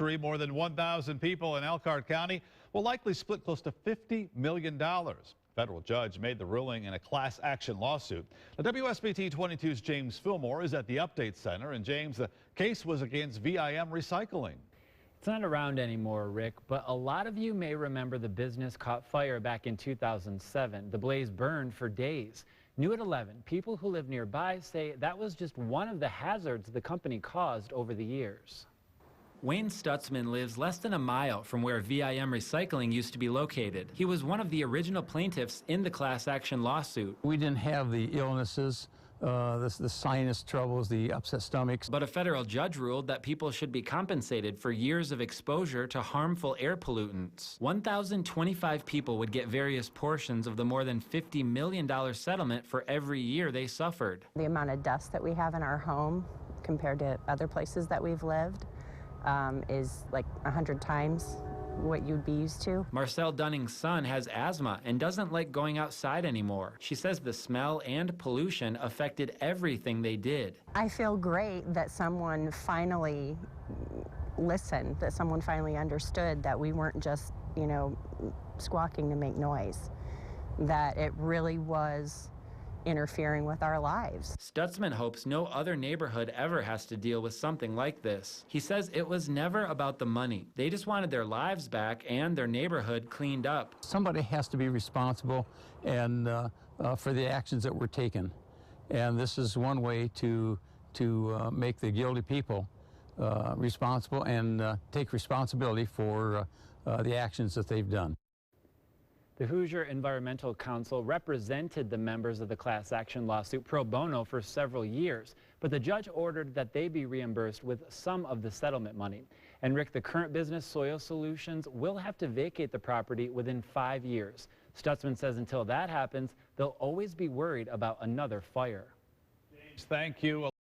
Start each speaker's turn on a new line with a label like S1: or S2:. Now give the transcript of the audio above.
S1: More than 1,000 people in Elkhart County will likely split close to $50 million. Federal judge made the ruling in a class action lawsuit. The WSBT-22's James Fillmore is at the Update Center. And James, the case was against VIM Recycling.
S2: It's not around anymore, Rick, but a lot of you may remember the business caught fire back in 2007. The blaze burned for days. New at 11, people who live nearby say that was just one of the hazards the company caused over the years. Wayne Stutzman lives less than a mile from where VIM Recycling used to be located. He was one of the original plaintiffs in the class action lawsuit.
S3: We didn't have the illnesses, the sinus troubles, the upset stomachs.
S2: But a federal judge ruled that people should be compensated for years of exposure to harmful air pollutants. 1,025 people would get various portions of the more than $50 million settlement for every year they suffered.
S4: The amount of dust that we have in our home compared to other places that we've lived is like 100 times what you'd be used to.
S2: Marcel Dunning's son has asthma and doesn't like going outside anymore. She says the smell and pollution affected everything they did.
S4: I feel great that someone finally listened, that someone finally understood that we weren't just, squawking to make noise, that it really was interfering with our lives.
S2: Stutzman hopes no other neighborhood ever has to deal with something like this. He says it was never about the money. They just wanted their lives back and their neighborhood cleaned up.
S3: Somebody has to be responsible and for the actions that were taken. And this is one way to make the guilty people responsible and take responsibility for the actions that they've done.
S2: The Hoosier Environmental Council represented the members of the class action lawsuit pro bono for several years, but the judge ordered that they be reimbursed with some of the settlement money. And Rick, the current business Soil Solutions will have to vacate the property within 5 years. Stutzman says until that happens, they'll always be worried about another fire.
S1: James, thank you.